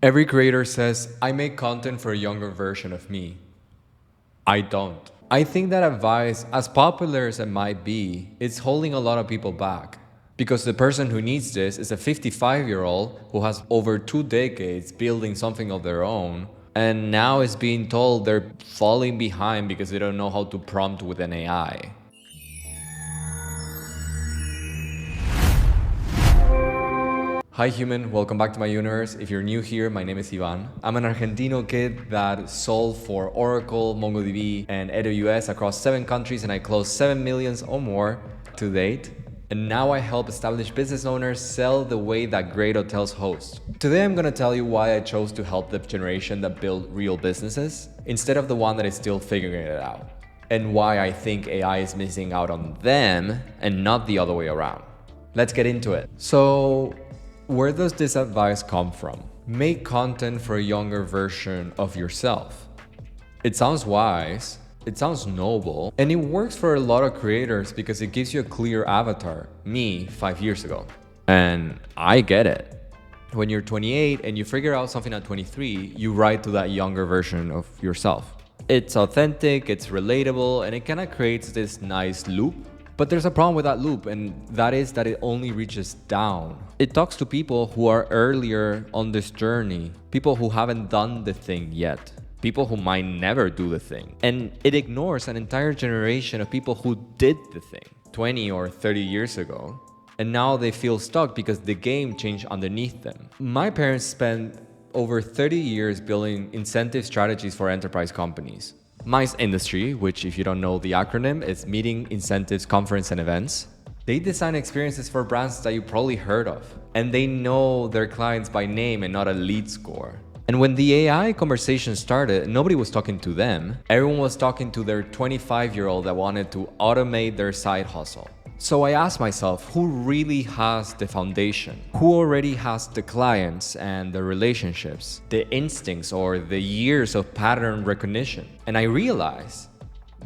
Every creator says, I make content for a younger version of me. I don't. I think that advice, as popular as it might be, is holding a lot of people back. Because the person who needs this is a 55-year-old who has over 2 decades building something of their own, and now is being told they're falling behind because they don't know how to prompt with an AI. Hi human, welcome back to my universe. If you're new here, my name is Ivan. I'm an Argentino kid that sold for Oracle, MongoDB, and AWS across 7 countries, and I closed 7 millions or more to date. And now I help established business owners sell the way that great hotels host. Today I'm gonna tell you why I chose to help the generation that build real businesses instead of the one that is still figuring it out. And why I think AI is missing out on them and not the other way around. Let's get into it. So, where does this advice come from? Make content for a younger version of yourself. It sounds wise, it sounds noble, and it works for a lot of creators because it gives you a clear avatar, me 5 years ago. And I get it. When you're 28 and you figure out something at 23, you write to that younger version of yourself. It's authentic, it's relatable, and it kind of creates this nice loop. But there's a problem with that loop, and that is that it only reaches down. It talks to people who are earlier on this journey, people who haven't done the thing yet, people who might never do the thing. And it ignores an entire generation of people who did the thing 20 or 30 years ago. And now they feel stuck because the game changed underneath them. My parents spent over 30 years building incentive strategies for enterprise companies. MICE industry, which if you don't know the acronym, is Meeting, Incentives, Conference and Events. They design experiences for brands that you probably heard of, and they know their clients by name and not a lead score. And when the AI conversation started, nobody was talking to them. Everyone was talking to their 25-year-old that wanted to automate their side hustle. So I asked myself, who really has the foundation? Who already has the clients and the relationships, the instincts or the years of pattern recognition? And I realized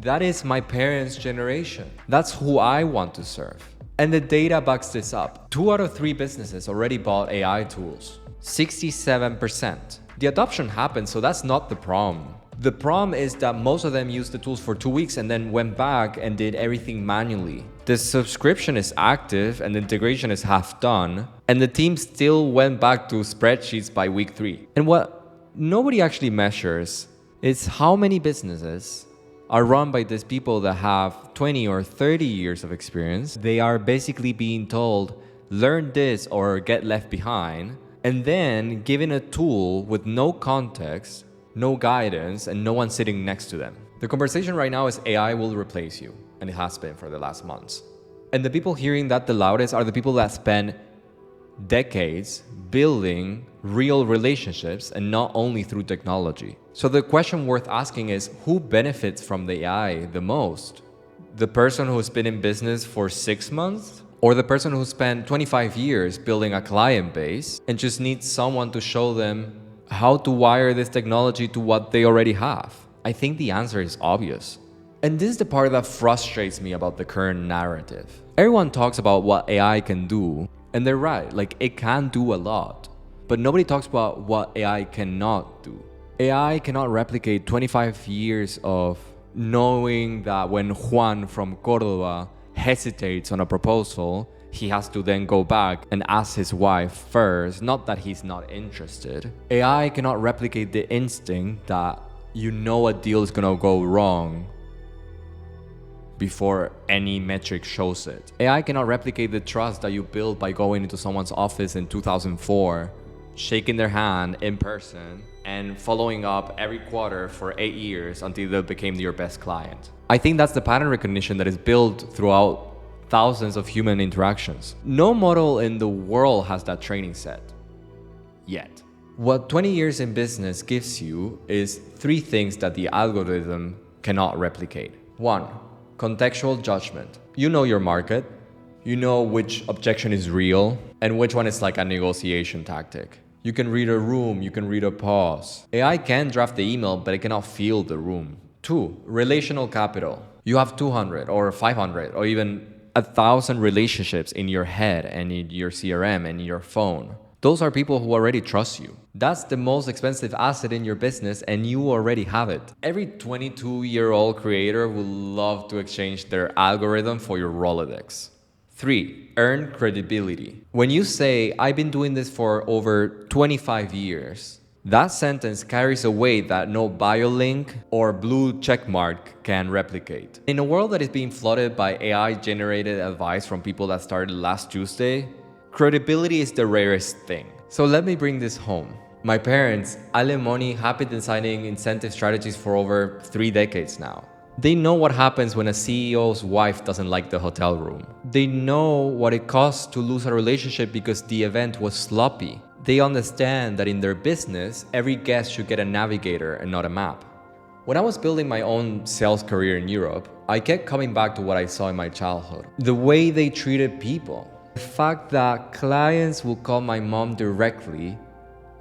that is my parents' generation. That's who I want to serve. And the data backs this up. 2 out of 3 businesses already bought AI tools. 67%. The adoption happened, so that's not the problem. The problem is that most of them used the tools for 2 weeks and then went back and did everything manually. The subscription is active and the integration is half done, and the team still went back to spreadsheets by week 3. And what nobody actually measures is how many businesses are run by these people that have 20 or 30 years of experience. They are basically being told, learn this or get left behind, and then given a tool with no context, no guidance, and no one sitting next to them. The conversation right now is AI will replace you, and it has been for the last months. And the people hearing that the loudest are the people that spend decades building real relationships and not only through technology. So the question worth asking is, who benefits from the AI the most? The person who's been in business for 6 months? Or the person who spent 25 years building a client base and just needs someone to show them how to wire this technology to what they already have? I think the answer is obvious. And this is the part that frustrates me about the current narrative. Everyone talks about what AI can do, and they're right, like it can do a lot. But nobody talks about what AI cannot do. AI cannot replicate 25 years of knowing that when Juan from Córdoba hesitates on a proposal, he has to then go back and ask his wife first, not that he's not interested. AI cannot replicate the instinct that you know a deal is gonna go wrong before any metric shows it. AI cannot replicate the trust that you build by going into someone's office in 2004, shaking their hand in person, and following up every quarter for 8 years until they became your best client. I think that's the pattern recognition that is built throughout thousands of human interactions. No model in the world has that training set yet. What 20 years in business gives you is 3 things that the algorithm cannot replicate. 1, contextual judgment. You know your market, you know which objection is real and which one is like a negotiation tactic. You can read a room, you can read a pause. AI can draft the email, but it cannot feel the room. 2, relational capital. You have 200 or 500 or even 1,000 relationships in your head and in your CRM and in your phone. Those are people who already trust you. That's the most expensive asset in your business and you already have it. Every 22-year-old creator would love to exchange their algorithm for your Rolodex. 3. Earn credibility. When you say, I've been doing this for over 25 years, that sentence carries a weight that no bio link or blue checkmark can replicate. In a world that is being flooded by AI-generated advice from people that started last Tuesday, credibility is the rarest thing. So let me bring this home. My parents, Alemony, have been designing incentive strategies for over 3 decades now. They know what happens when a CEO's wife doesn't like the hotel room. They know what it costs to lose a relationship because the event was sloppy. They understand that in their business, every guest should get a navigator and not a map. When I was building my own sales career in Europe, I kept coming back to what I saw in my childhood. The way they treated people. The fact that clients would call my mom directly,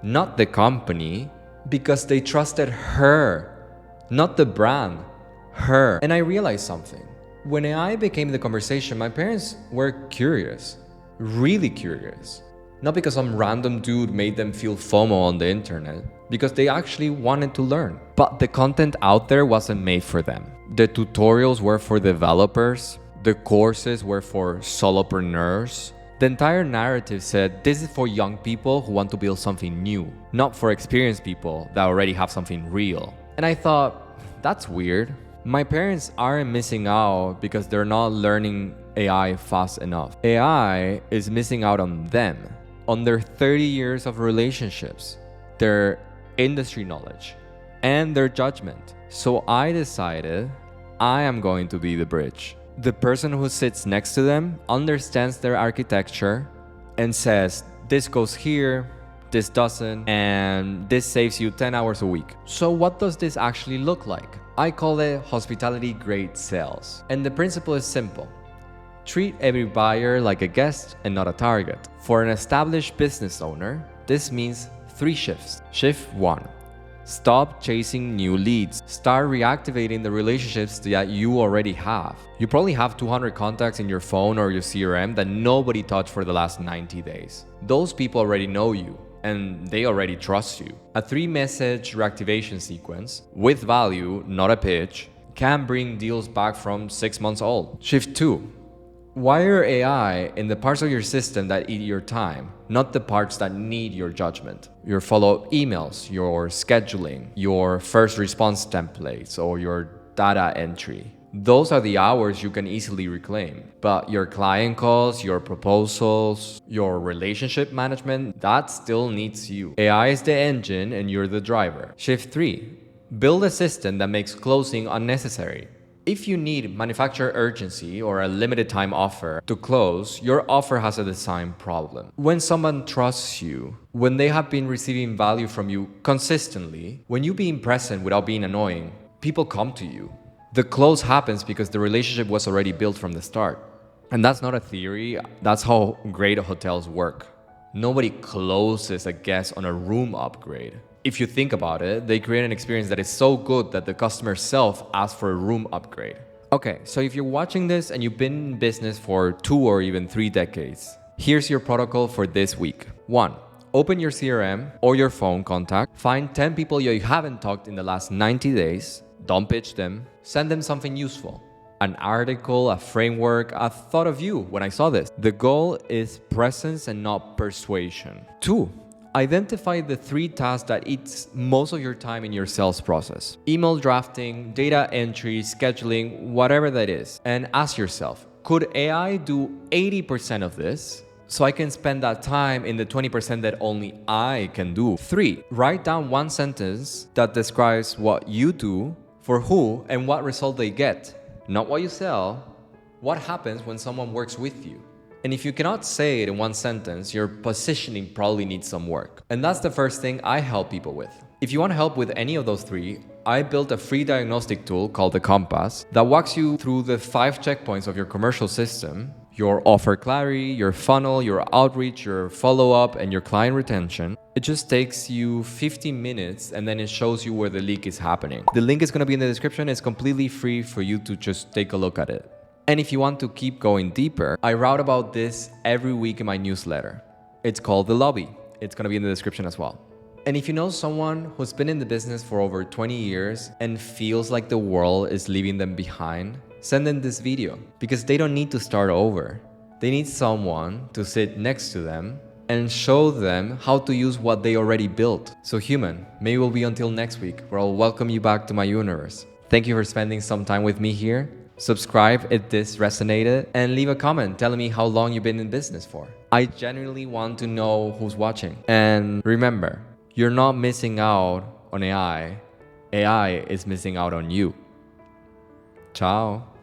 not the company, because they trusted her, not the brand, her. And I realized something. When AI became the conversation, my parents were curious, really curious. Not because some random dude made them feel FOMO on the internet, because they actually wanted to learn. But the content out there wasn't made for them. The tutorials were for developers, the courses were for solopreneurs. The entire narrative said this is for young people who want to build something new, not for experienced people that already have something real. And I thought, that's weird. My parents aren't missing out because they're not learning AI fast enough. AI is missing out on them, on their 30 years of relationships, their industry knowledge, and their judgment. So I decided I am going to be the bridge. The person who sits next to them understands their architecture and says, this goes here, this doesn't, and this saves you 10 hours a week. So what does this actually look like? I call it hospitality grade sales. And the principle is simple. Treat every buyer like a guest and not a target. For an established business owner, this means 3 shifts. Shift 1. Stop chasing new leads. Start reactivating the relationships that you already have. You probably have 200 contacts in your phone or your CRM that nobody touched for the last 90 days. Those people already know you and they already trust you. A 3-message reactivation sequence with value, not a pitch, can bring deals back from 6 months old. Shift 2. Wire AI in the parts of your system that eat your time, not the parts that need your judgment. Your follow-up emails, your scheduling, your first response templates, or your data entry. Those are the hours you can easily reclaim. But your client calls, your proposals, your relationship management, that still needs you. AI is the engine and you're the driver. Shift 3. Build a system that makes closing unnecessary. If you need manufacturer urgency or a limited time offer to close, your offer has a design problem. When someone trusts you, when they have been receiving value from you consistently, when you being present without being annoying, people come to you. The close happens because the relationship was already built from the start. And that's not a theory, that's how great hotels work. Nobody closes a guest on a room upgrade. If you think about it, they create an experience that is so good that the customer self asks for a room upgrade. Okay, so if you're watching this and you've been in business for 2 or even 3 decades, here's your protocol for this week. 1. Open your CRM or your phone contact. Find 10 people you haven't talked in the last 90 days. Don't pitch them. Send them something useful. An article, a framework. I thought of you when I saw this. The goal is presence and not persuasion. 2. Identify the 3 tasks that eats most of your time in your sales process. Email drafting, data entry, scheduling, whatever that is. And ask yourself, could AI do 80% of this so I can spend that time in the 20% that only I can do? 3. Write down 1 sentence that describes what you do, for who, and what result they get. Not what you sell, what happens when someone works with you. And if you cannot say it in 1 sentence, your positioning probably needs some work. And that's the first thing I help people with. If you want help with any of those 3, I built a free diagnostic tool called the Compass that walks you through the 5 checkpoints of your commercial system, your offer clarity, your funnel, your outreach, your follow-up, and your client retention. It just takes you 15 minutes and then it shows you where the leak is happening. The link is going to be in the description. It's completely free for you to just take a look at it. And if you want to keep going deeper, I write about this every week in my newsletter. It's called The Lobby. It's going to be in the description as well. And if you know someone who's been in the business for over 20 years and feels like the world is leaving them behind, send them this video because they don't need to start over. They need someone to sit next to them and show them how to use what they already built. So human, maybe we'll be until next week where I'll welcome you back to my universe. Thank you for spending some time with me here. Subscribe if this resonated and leave a comment telling me how long you've been in business for. I genuinely want to know who's watching. And remember, you're not missing out on AI. AI is missing out on you. Ciao.